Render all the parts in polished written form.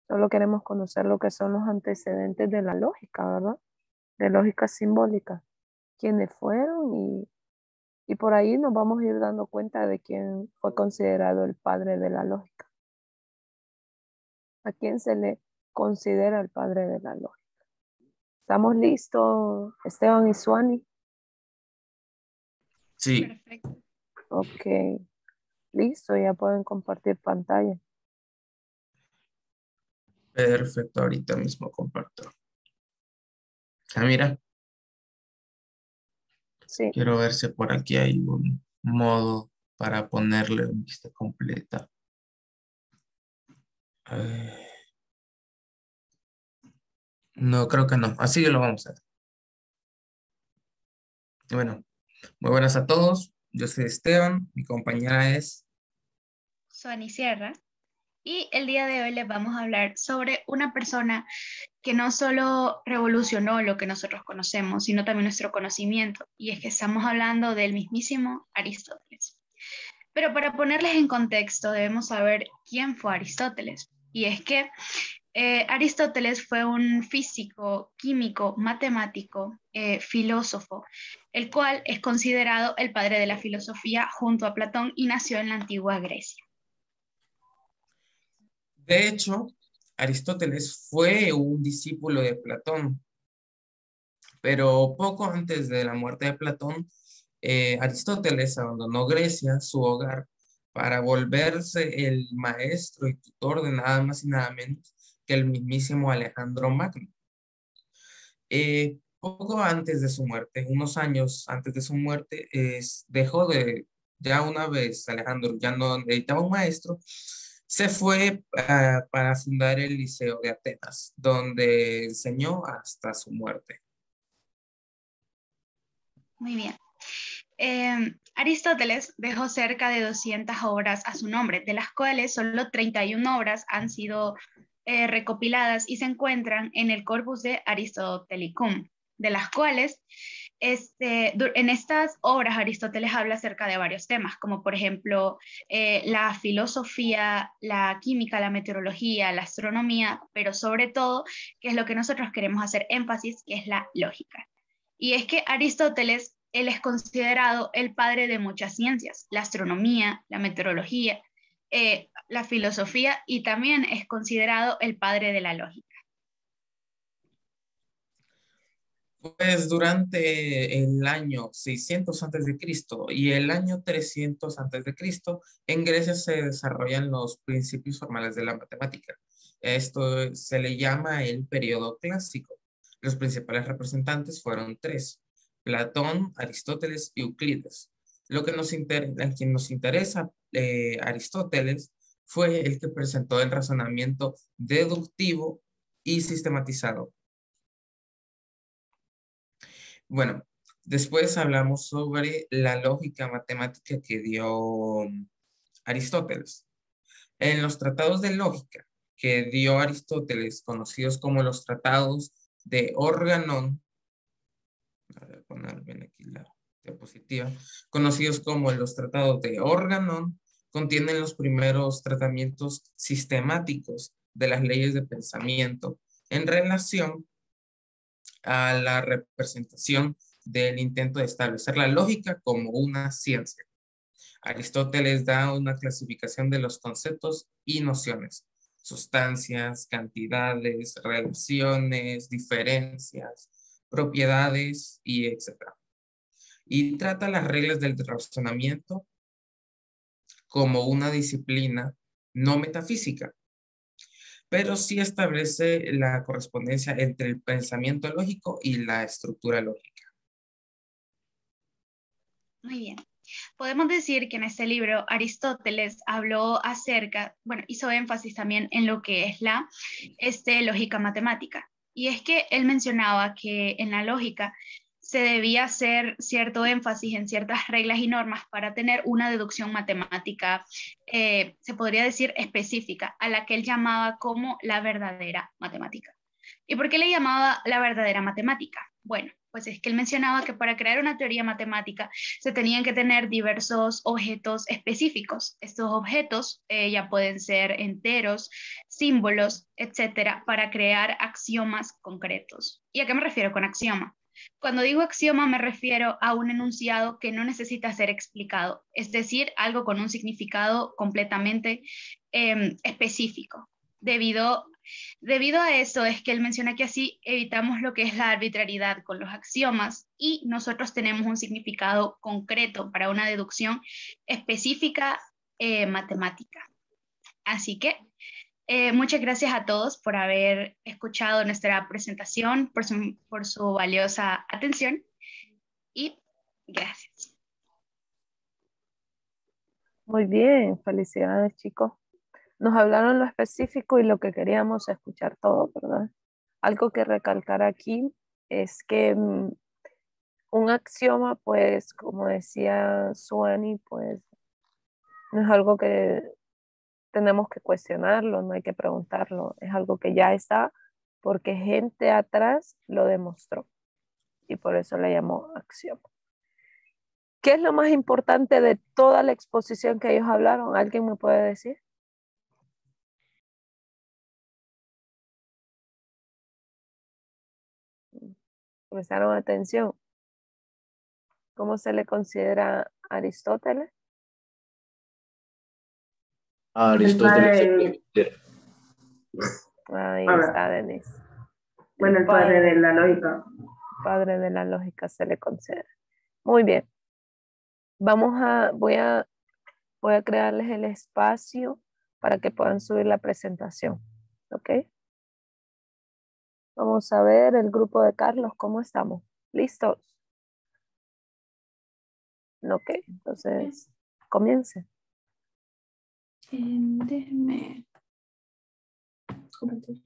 Solo queremos conocer lo que son los antecedentes de la lógica, ¿verdad? De lógica simbólica. Quiénes fueron y por ahí nos vamos a ir dando cuenta de quién fue considerado el padre de la lógica. ¿A quién se le considera el padre de la lógica? ¿Estamos listos, Esteban y Suani? Sí, Perfecto. Ok, listo, ya pueden compartir pantalla. perfecto. Ahorita mismo comparto. Ah, mira, Sí, quiero ver si por aquí hay un modo para ponerle una vista completa. Eh, no, creo que no. Así que lo vamos a hacer. Y bueno, muy buenas a todos. Yo soy Esteban, mi compañera es... Suani Sierra. Y el día de hoy les vamos a hablar sobre una persona que no solo revolucionó lo que nosotros conocemos, sino también nuestro conocimiento. Y es que estamos hablando del mismísimo Aristóteles. Pero para ponerles en contexto, debemos saber quién fue Aristóteles. Y es que Aristóteles fue un físico, químico, matemático, filósofo, el cual es considerado el padre de la filosofía junto a Platón y nació en la antigua Grecia. De hecho, Aristóteles fue un discípulo de Platón, pero poco antes de la muerte de Platón, Aristóteles abandonó Grecia, su hogar, para volverse el maestro y tutor de nada más y nada menos que el mismísimo Alejandro Magno. Poco antes de su muerte, unos años antes de su muerte, dejó de, ya una vez Alejandro ya no necesitaba un maestro, se fue para fundar el Liceo de Atenas, donde enseñó hasta su muerte. Muy bien. Aristóteles dejó cerca de 200 obras a su nombre, de las cuales solo 31 obras han sido recopiladas y se encuentran en el Corpus de Aristotelicum, de las cuales en estas obras Aristóteles habla acerca de varios temas, como por ejemplo la filosofía, la química, la meteorología, la astronomía, pero sobre todo, que es lo que nosotros queremos hacer énfasis, que es la lógica. Y es que Aristóteles, él es considerado el padre de muchas ciencias, la astronomía, la meteorología, la filosofía y también es considerado el padre de la lógica. Pues durante el año 600 antes de Cristo y el año 300 antes de Cristo, en Grecia se desarrollan los principios formales de la matemática. Esto se le llama el periodo clásico. Los principales representantes fueron tres: Platón, Aristóteles y Euclides. A quien nos interesa, Aristóteles fue el que presentó el razonamiento deductivo y sistematizado. Bueno, después hablamos sobre la lógica matemática que dio Aristóteles. En los tratados de lógica que dio Aristóteles, conocidos como los tratados de Organón, voy a poner bien aquí la diapositiva, conocidos como los tratados de Organón, contienen los primeros tratamientos sistemáticos de las leyes de pensamiento en relación a la representación del intento de establecer la lógica como una ciencia. Aristóteles da una clasificación de los conceptos y nociones: sustancias, cantidades, relaciones, diferencias, propiedades y etcétera. Y trata las reglas del razonamiento como una disciplina no metafísica, pero sí establece la correspondencia entre el pensamiento lógico y la estructura lógica. Muy bien. Podemos decir que en este libro Aristóteles habló acerca, bueno, hizo énfasis también en lo que es la lógica matemática. Y es que él mencionaba que en la lógica se debía hacer cierto énfasis en ciertas reglas y normas para tener una deducción matemática, se podría decir específica, a la que él llamaba como la verdadera matemática. ¿Y por qué le llamaba la verdadera matemática? Bueno, pues es que él mencionaba que para crear una teoría matemática se tenían que tener diversos objetos específicos. Estos objetos ya pueden ser enteros, símbolos, etcétera, para crear axiomas concretos. ¿Y a qué me refiero con axioma? Cuando digo axioma me refiero a un enunciado que no necesita ser explicado, es decir, algo con un significado completamente específico. Debido a eso es que él menciona que así evitamos lo que es la arbitrariedad con los axiomas y nosotros tenemos un significado concreto para una deducción específica matemática. Así que muchas gracias a todos por haber escuchado nuestra presentación, por su valiosa atención y gracias. Muy bien, felicidades, chicos. Nos hablaron lo específico y lo que queríamos escuchar todo, ¿verdad? Algo que recalcar aquí es que un axioma, pues, como decía Suani, pues, no es algo que tenemos que cuestionarlo, no hay que preguntarlo, es algo que ya está porque gente atrás lo demostró y por eso le llamó axioma. ¿Qué es lo más importante de toda la exposición que ellos hablaron? ¿Alguien me puede decir? ¿Prestaron atención? ¿Cómo se le considera a Aristóteles? A Aristóteles. Ahí A ver. está, Denise. Bueno, el padre de la lógica. Padre de la lógica se le considera. Muy bien. Voy a crearles el espacio para que puedan subir la presentación. ¿Ok? Vamos a ver el grupo de Carlos, ¿cómo estamos? ¿Listos? Ok, entonces comience. Déjenme compartir.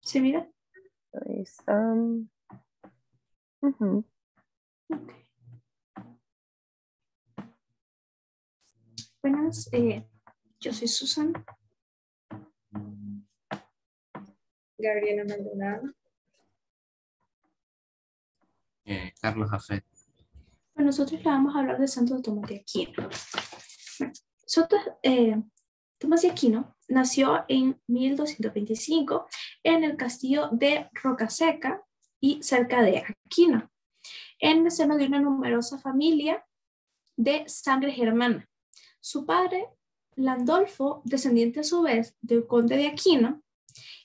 ¿Se mira? Ahí están. Ujú. Ok. Buenas, yo soy Susan. Gabriela Maldonado. Carlos Jafet. Bueno, nosotros le vamos a hablar de Santo Tomás de Aquino. Tomás de Aquino nació en 1225 en el castillo de Rocaseca y cerca de Aquino, en el seno de una numerosa familia de sangre germana. Su padre, Landolfo, descendiente a su vez del conde de Aquino,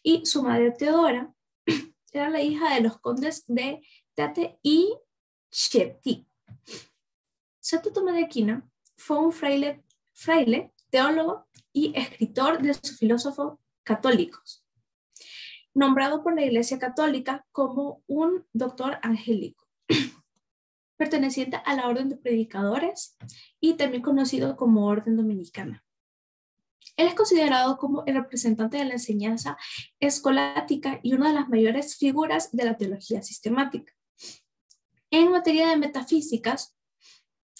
y su madre Teodora, era la hija de los condes de Tate y Chieti. Santo Tomás de Aquino fue un fraile, teólogo y escritor de sus filósofos católicos, nombrado por la Iglesia Católica como un doctor angélico, perteneciente a la Orden de Predicadores y también conocido como Orden Dominicana. Él es considerado como el representante de la enseñanza escolástica y una de las mayores figuras de la teología sistemática. En materia de metafísicas,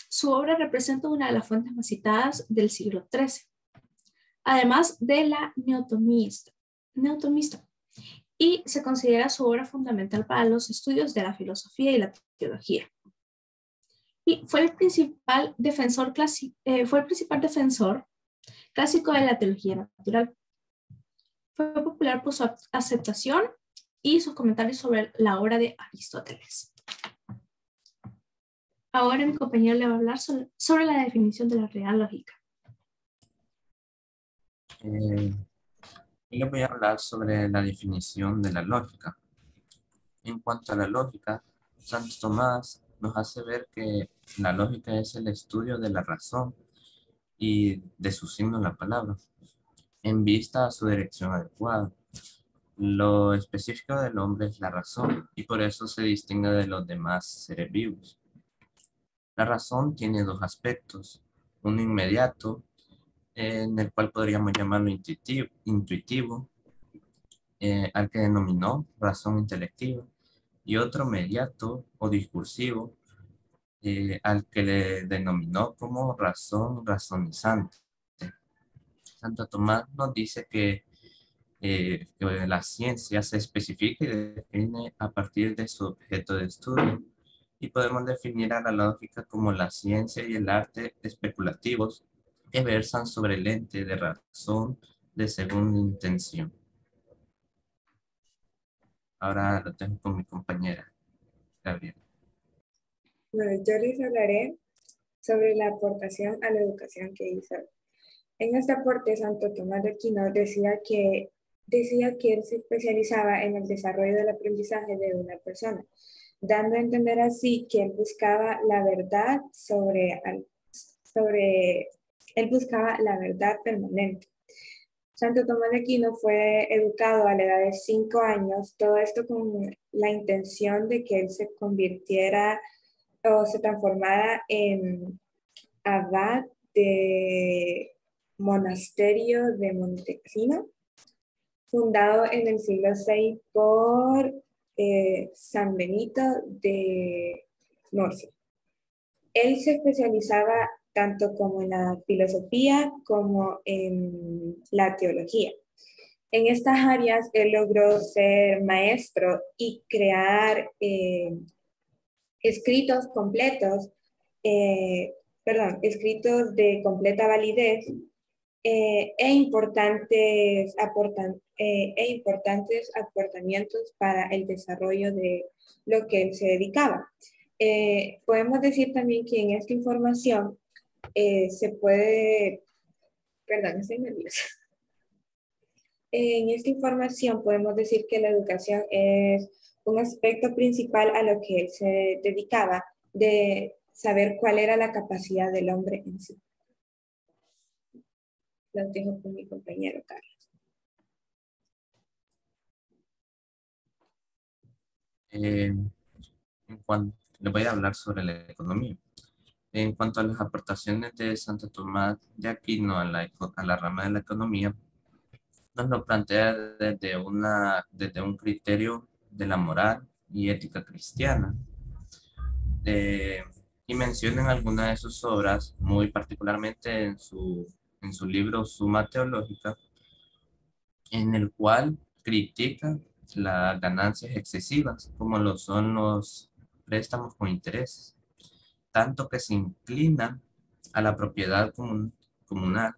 su obra representa una de las fuentes más citadas del siglo XIII, además de la neotomista, y se considera su obra fundamental para los estudios de la filosofía y la teología. Y fue el principal defensor clásico de la teología natural. Fue popular por su aceptación y sus comentarios sobre la obra de Aristóteles. Ahora mi compañero le va a hablar sobre la definición de la real lógica. Yo les voy a hablar sobre la definición de la lógica. En cuanto a la lógica, Santo Tomás nos hace ver que la lógica es el estudio de la razón y de su signo en la palabra, en vista a su dirección adecuada. Lo específico del hombre es la razón y por eso se distingue de los demás seres vivos. La razón tiene dos aspectos, uno inmediato, en el cual podríamos llamarlo intuitivo, al que denominó razón intelectiva, y otro mediato o discursivo, al que le denominó como razón razonizante. Santo Tomás nos dice que que la ciencia se especifica y define a partir de su objeto de estudio. Y podemos definir a la lógica como la ciencia y el arte especulativos que versan sobre el ente de razón de segunda intención. Ahora lo tengo con mi compañera, Gabriela. Bueno, yo les hablaré sobre la aportación a la educación que hizo. En este aporte, Santo Tomás de Aquino decía que él se especializaba en el desarrollo del aprendizaje de una persona, dando a entender así que él buscaba la verdad él buscaba la verdad permanente. Santo Tomás de Aquino fue educado a la edad de 5 años, todo esto con la intención de que él se convirtiera o se transformara en abad de monasterio de Montecassino, fundado en el siglo VI por San Benito de Norcia. Él se especializaba tanto como en la filosofía como en la teología. En estas áreas él logró ser maestro y crear escritos completos, escritos de completa validez e importantes aportamientos para el desarrollo de lo que él se dedicaba. Podemos decir también que en esta información se puede, perdón, estoy nerviosa. En esta información podemos decir que la educación es un aspecto principal a lo que él se dedicaba, de saber cuál era la capacidad del hombre en sí. Lo dejo con mi compañero Carlos. Les voy a hablar sobre la economía. En cuanto a las aportaciones de Santo Tomás de Aquino a la rama de la economía, nos lo plantea desde un criterio de la moral y ética cristiana. Y mencionan algunas de sus obras, muy particularmente en su libro Suma Teológica, en el cual critica las ganancias excesivas, como lo son los préstamos con intereses, tanto que se inclina a la propiedad comunal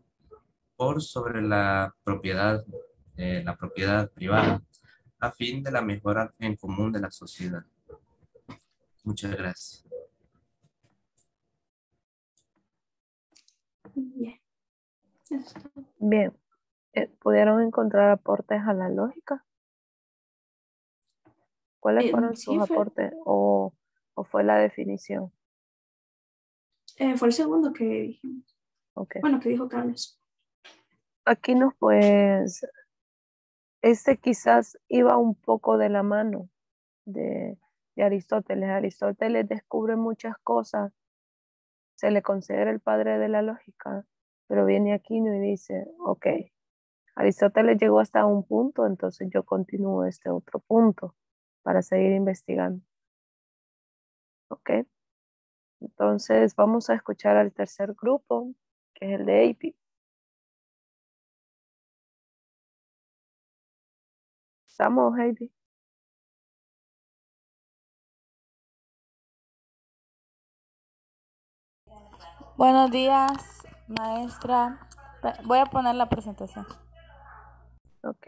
por sobre la propiedad privada, a fin de la mejora en común de la sociedad. Muchas gracias. Bien. Bien. ¿Pudieron encontrar aportes a la lógica? ¿Cuáles fueron Sí, sus aportes o fue la definición? fue el segundo que dijimos. Okay. Bueno, que dijo Carlos. Aquí pues, quizás iba un poco de la mano de Aristóteles. Aristóteles descubre muchas cosas, se le considera el padre de la lógica, pero viene Aquino y dice, ok, Aristóteles llegó hasta un punto, entonces yo continúo este otro punto para seguir investigando. Ok, entonces vamos a escuchar al tercer grupo, que es el de AP. ¿Estamos, Heidi? Buenos días, maestra. Voy a poner la presentación. Ok.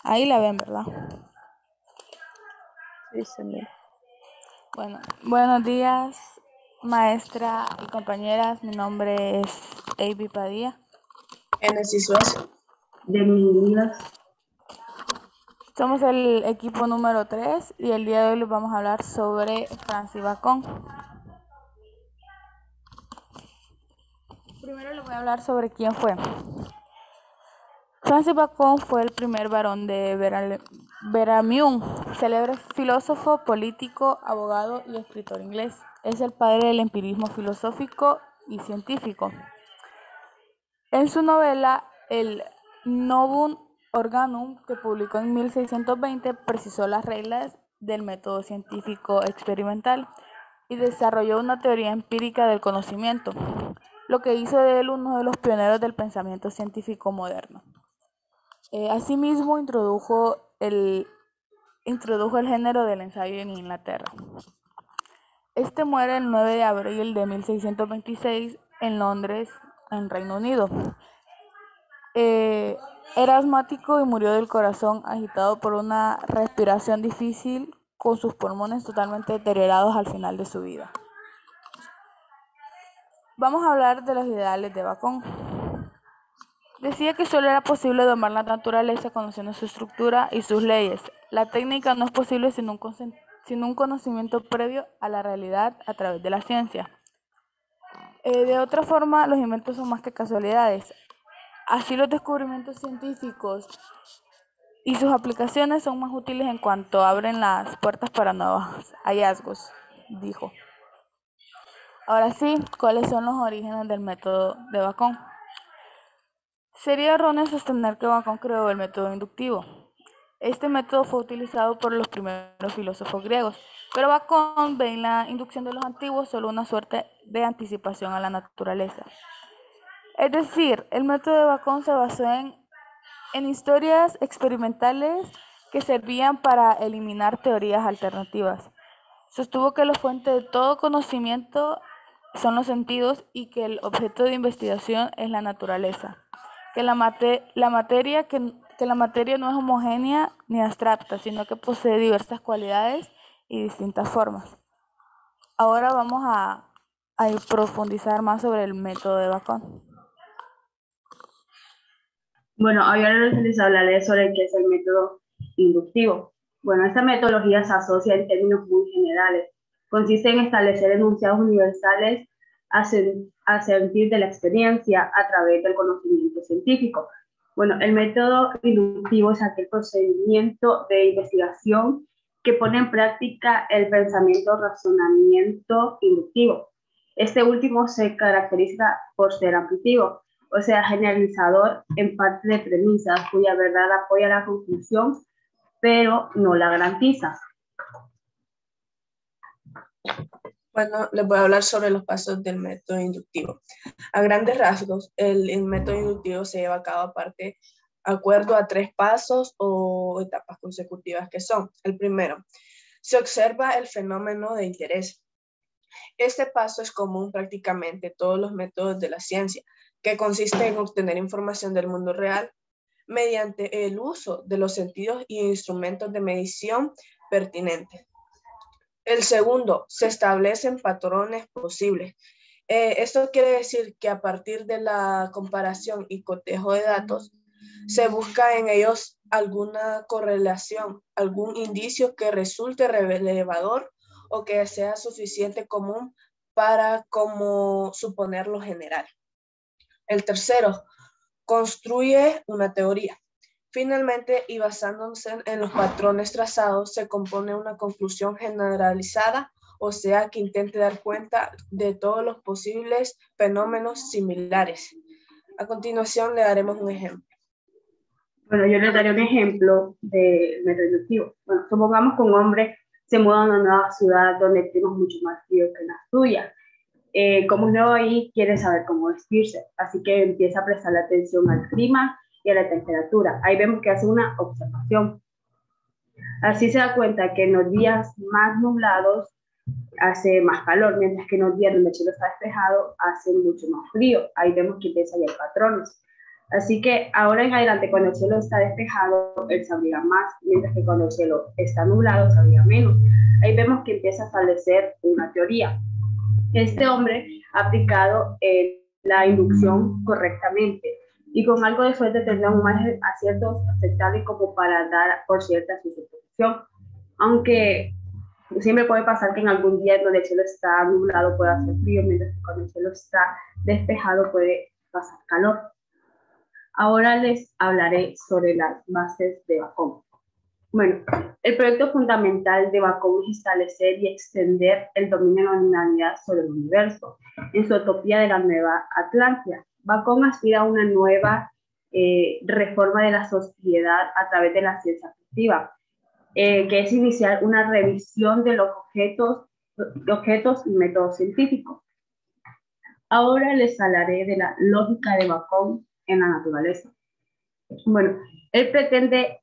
Ahí la ven, ¿verdad? Sí, se mira. Bueno, buenos días, maestra y compañeras. Mi nombre es Avi Padilla. De mi vida. Somos el equipo número 3 y el día de hoy les vamos a hablar sobre Francis Bacon. Primero les voy a hablar sobre quién fue. Francis Bacon fue el primer barón de Veramiun, célebre filósofo, político, abogado y escritor inglés. Es el padre del empirismo filosófico y científico. En su novela El Novum Organum, que publicó en 1620, precisó las reglas del método científico experimental y desarrolló una teoría empírica del conocimiento, lo que hizo de él uno de los pioneros del pensamiento científico moderno. Asimismo, introdujo el género del ensayo en Inglaterra. Este muere el 9 de abril de 1626 en Londres, en Reino Unido. Era asmático y murió del corazón, agitado por una respiración difícil, con sus pulmones totalmente deteriorados al final de su vida. Vamos a hablar de los ideales de Bacón. Decía que solo era posible domar la naturaleza conociendo su estructura y sus leyes. La técnica no es posible sin un conocimiento previo a la realidad a través de la ciencia. De otra forma, los inventos son más que casualidades. Así, los descubrimientos científicos y sus aplicaciones son más útiles en cuanto abren las puertas para nuevos hallazgos, dijo. Ahora sí, ¿cuáles son los orígenes del método de Bacón? Sería erróneo sostener que Bacón creó el método inductivo. Este método fue utilizado por los primeros filósofos griegos, pero Bacón ve en la inducción de los antiguos solo una suerte de anticipación a la naturaleza. Es decir, el método de Bacón se basó en historias experimentales que servían para eliminar teorías alternativas. Sostuvo que la fuente de todo conocimiento son los sentidos y que el objeto de investigación es la naturaleza, que la materia no es homogénea ni abstracta, sino que posee diversas cualidades y distintas formas. Ahora vamos a profundizar más sobre el método de Bacón. Bueno, ahora les hablaré sobre qué es el método inductivo. Bueno, esta metodología se asocia en términos muy generales. Consiste en establecer enunciados universales a sentir de la experiencia a través del conocimiento científico. Bueno, el método inductivo es aquel procedimiento de investigación que pone en práctica el razonamiento inductivo. Este último se caracteriza por ser amplitivo, o sea, generalizador en parte de premisas cuya verdad apoya la conclusión, pero no la garantiza. Bueno, les voy a hablar sobre los pasos del método inductivo. A grandes rasgos, el método inductivo se lleva a cabo acuerdo a 3 pasos o etapas consecutivas que son. El primero, se observa el fenómeno de interés. Este paso es común prácticamente en todos los métodos de la ciencia, que consiste en obtener información del mundo real mediante el uso de los sentidos y instrumentos de medición pertinentes. El segundo, se establecen patrones posibles. Esto quiere decir que a partir de la comparación y cotejo de datos, se busca en ellos alguna correlación, algún indicio que resulte revelador o que sea suficiente común para como suponerlo general. El tercero, construye una teoría. Finalmente, y basándose en los patrones trazados, se compone una conclusión generalizada, o sea, que intente dar cuenta de todos los posibles fenómenos similares. A continuación, le daremos un ejemplo. Bueno, yo les daré un ejemplo de método inductivo. Bueno, supongamos que un hombre se muda a una nueva ciudad donde el clima es mucho más frío que la suya. Como es nuevo ahí, quiere saber cómo vestirse, así que empieza a prestarle atención al clima y a la temperatura. Ahí vemos que hace una observación. Así se da cuenta que en los días más nublados hace más calor, mientras que en los días donde el cielo está despejado hace mucho más frío. Ahí vemos que empieza a haber patrones. Así que ahora en adelante, cuando el cielo está despejado, él se abriga más, mientras que cuando el cielo está nublado, se abriga menos. Ahí vemos que empieza a establecer una teoría. Este hombre ha aplicado la inducción correctamente y con algo de suerte tendrá un margen aciertos aceptable como para dar por cierta su suposición. Aunque siempre puede pasar que en algún día donde el cielo está nublado puede hacer frío, mientras que cuando el cielo está despejado puede pasar calor. Ahora les hablaré sobre las bases de Bacón. Bueno, el proyecto fundamental de Bacón es establecer y extender el dominio de la humanidad sobre el universo, en su utopía de la Nueva Atlántida. Bacón aspira a una nueva reforma de la sociedad a través de la ciencia fictiva, que es iniciar una revisión de los objetos y métodos científicos. Ahora les hablaré de la lógica de Bacon en la naturaleza. Bueno, él pretende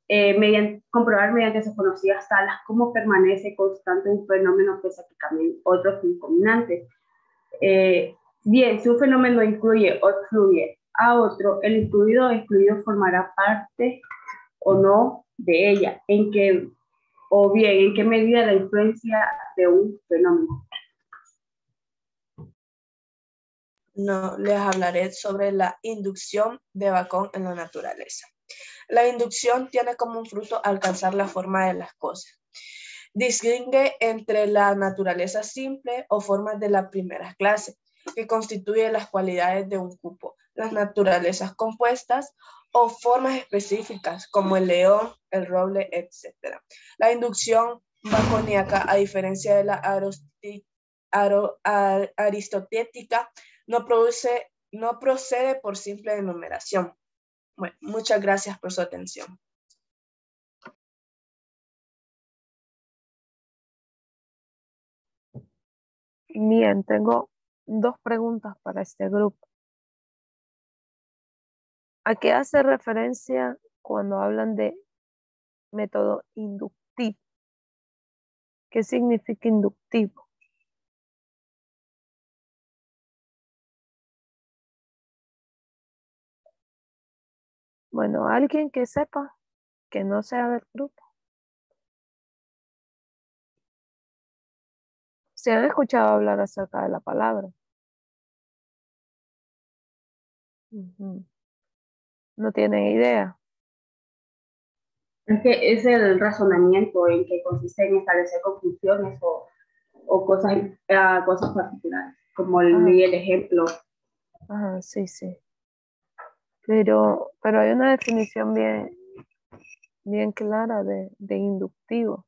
comprobar mediante sus conocidas tablas cómo permanece constante un fenómeno pese a que cambien otros concomitantes. Bien, si un fenómeno incluye o excluye a otro, el incluido o excluido formará parte o no de ella, en qué medida la influencia de un fenómeno. No, les hablaré sobre la inducción de Bacon en la naturaleza. La inducción tiene como un fruto alcanzar la forma de las cosas. Distingue entre la naturaleza simple o formas de la primera clase, que constituye las cualidades de un cupo, las naturalezas compuestas o formas específicas como el león, el roble, etc. La inducción baconiana, a diferencia de la aristotélica, no procede por simple enumeración. Bueno, muchas gracias por su atención. Bien, tengo dos preguntas para este grupo. ¿A qué hace referencia cuando hablan de método inductivo? ¿Qué significa inductivo? Bueno, alguien que sepa, que no sea del grupo. ¿Se han escuchado hablar acerca de la palabra? No tienen idea. Es que es el razonamiento en que consiste en establecer conclusiones o cosas particulares, como leí el ejemplo. Ajá, sí. Pero hay una definición bien clara de inductivo.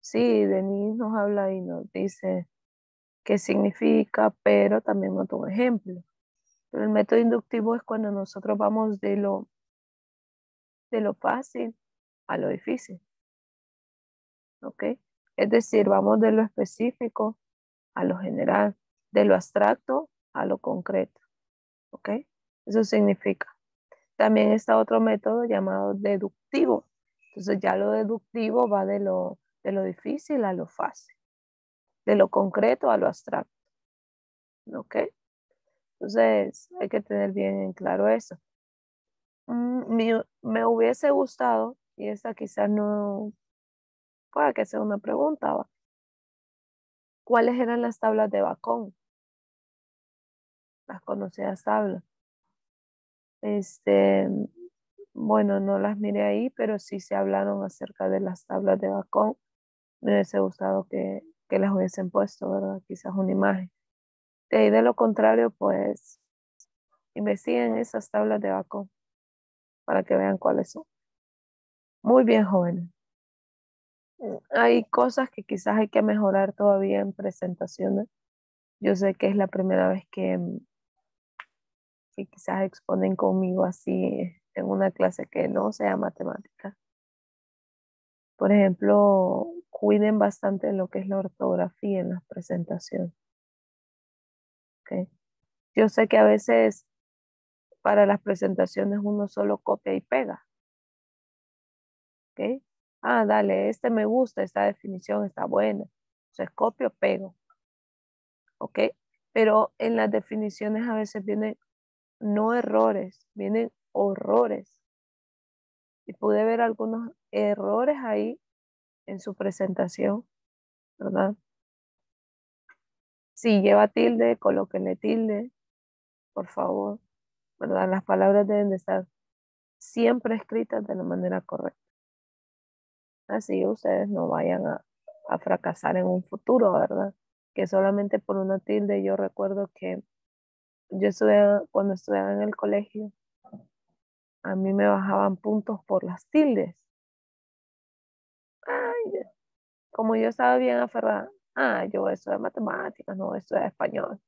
Sí, Denise nos habla y nos dice qué significa, pero también nos da un ejemplo. Pero el método inductivo es cuando nosotros vamos de lo fácil a lo difícil. ¿Ok? Es decir, vamos de lo específico a lo general, de lo abstracto a lo concreto. ¿Ok? Eso significa. También está otro método llamado deductivo. Entonces ya lo deductivo va de lo difícil a lo fácil, de lo concreto a lo abstracto. ¿Ok? Entonces hay que tener bien en claro eso. Me hubiese gustado, y esta quizás no pueda que sea una pregunta, ¿va? ¿Cuáles eran las tablas de Bacon? Las conocidas tablas. Bueno, no las miré ahí, pero sí se hablaron acerca de las tablas de Bacon. Me hubiese gustado que las hubiesen puesto, ¿verdad? Quizás una imagen. De ahí de lo contrario, pues investiguen esas tablas de Bacon para que vean cuáles son. Muy bien, jóvenes. Hay cosas que quizás hay que mejorar todavía en presentaciones. Yo sé que es la primera vez que quizás exponen conmigo así en una clase que no sea matemática. Por ejemplo, cuiden bastante lo que es la ortografía en las presentaciones. ¿Okay? Yo sé que a veces para las presentaciones uno solo copia y pega. ¿Okay? Ah, dale, me gusta, esta definición está buena. Entonces copio, pego. ¿Ok? Pero en las definiciones a veces vienen no errores, vienen horrores. Y pude ver algunos errores ahí en su presentación, ¿verdad? Si lleva tilde, colóquenle tilde, por favor, ¿verdad? Las palabras deben de estar siempre escritas de la manera correcta. Así ustedes no vayan a fracasar en un futuro, ¿verdad? Que solamente por una tilde, yo recuerdo que cuando estudiaba en el colegio, a mí me bajaban puntos por las tildes. Ay, como yo estaba bien aferrada, yo estudio matemáticas, no estudio español.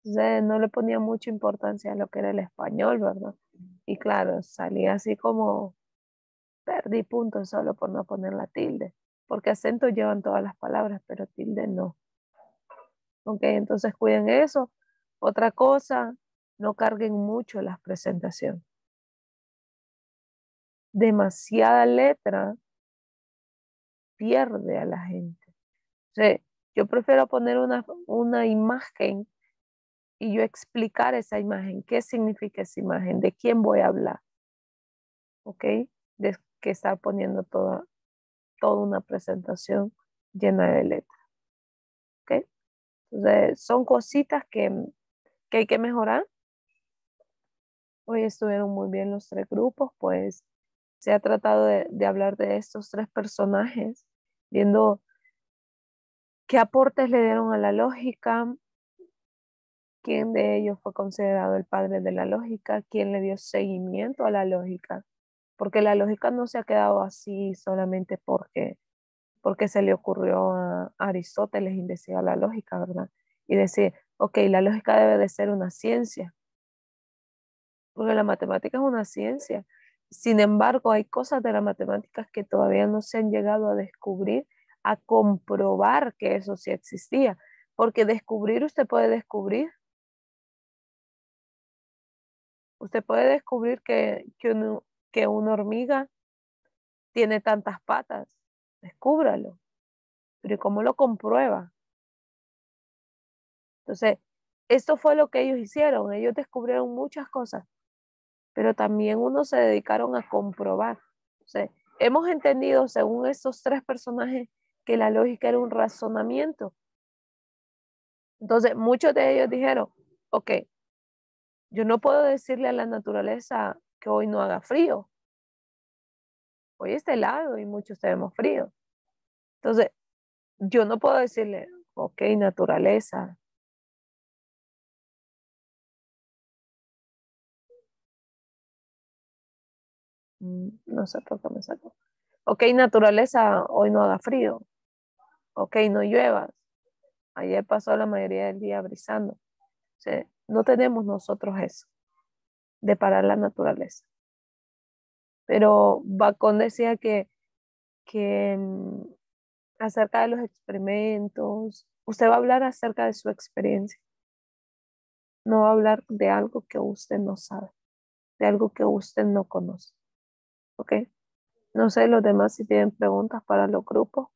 Entonces no le ponía mucha importancia a lo que era el español, ¿verdad? Y claro, salía así como perdí puntos solo por no poner la tilde, porque acento llevan todas las palabras, pero tilde no. Ok, entonces cuiden eso. Otra cosa, no carguen mucho las presentaciones. Demasiada letra pierde a la gente. O sea, yo prefiero poner una imagen y yo explicar esa imagen, qué significa esa imagen, de quién voy a hablar, ¿ok? De que estar poniendo toda una presentación llena de letras, ¿ok? Entonces, son cositas que hay que mejorar. Hoy estuvieron muy bien los 3 grupos, pues se ha tratado de hablar de estos 3 personajes, viendo qué aportes le dieron a la lógica, quién de ellos fue considerado el padre de la lógica, quién le dio seguimiento a la lógica, porque la lógica no se ha quedado así solamente porque se le ocurrió a Aristóteles investigar la lógica, ¿verdad? Y decir, ok, la lógica debe de ser una ciencia, porque la matemática es una ciencia. Sin embargo, hay cosas de las matemáticas que todavía no se han llegado a descubrir, a comprobar que eso sí existía, porque descubrir usted puede descubrir. Usted puede descubrir que una hormiga tiene tantas patas. Descúbralo. Pero ¿y cómo lo comprueba? Entonces, esto fue lo que ellos hicieron. Ellos descubrieron muchas cosas, pero también unos se dedicaron a comprobar. O sea, hemos entendido, según estos 3 personajes, que la lógica era un razonamiento. Entonces, muchos de ellos dijeron, ok, yo no puedo decirle a la naturaleza que hoy no haga frío. Hoy está helado y muchos tenemos frío. Entonces, yo no puedo decirle, ok, naturaleza. No sé por qué me sacó. Ok, naturaleza, hoy no haga frío. Ok, no lluevas. Ayer pasó la mayoría del día brisando. O sea, no tenemos nosotros eso de parar la naturaleza. Pero Bacon decía que acerca de los experimentos, usted va a hablar acerca de su experiencia. No va a hablar de algo que usted no sabe, de algo que usted no conoce. ¿Ok? No sé los demás si tienen preguntas para los grupos.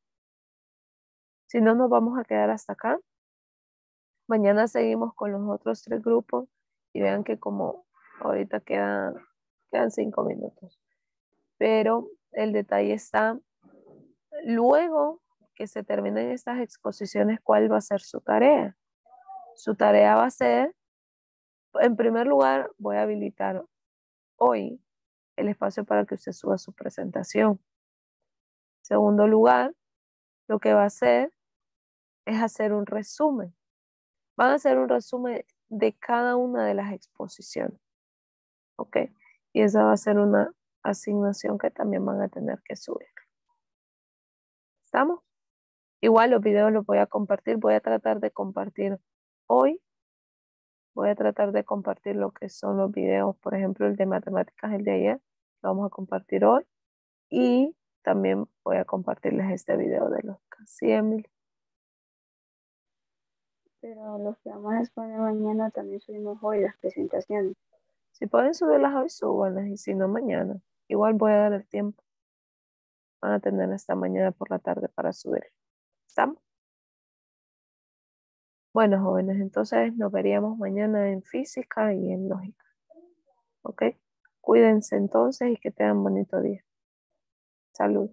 Si no, nos vamos a quedar hasta acá. Mañana seguimos con los otros 3 grupos y vean que como ahorita quedan 5 minutos. Pero el detalle está, luego que se terminen estas exposiciones, ¿cuál va a ser su tarea? Su tarea va a ser, en primer lugar, voy a habilitar hoy el espacio para que usted suba su presentación. Segundo lugar, lo que va a hacer es hacer un resumen. Van a hacer un resumen de cada una de las exposiciones. ¿Ok? Y esa va a ser una asignación que también van a tener que subir. ¿Estamos? Igual los videos los voy a compartir. Voy a tratar de compartir hoy. Voy a tratar de compartir lo que son los videos. Por ejemplo, el de matemáticas, el de ayer. Lo vamos a compartir hoy. Y también voy a compartirles este video de los casi Emily. Pero los que vamos a exponer mañana también subimos hoy las presentaciones. Si pueden subirlas hoy, súbanlas. Y si no, mañana. Igual voy a dar el tiempo. Van a tener esta mañana por la tarde para subir. ¿Estamos? Bueno, jóvenes, entonces nos veríamos mañana en física y en lógica. ¿Ok? Cuídense entonces y que tengan bonito día. Salud.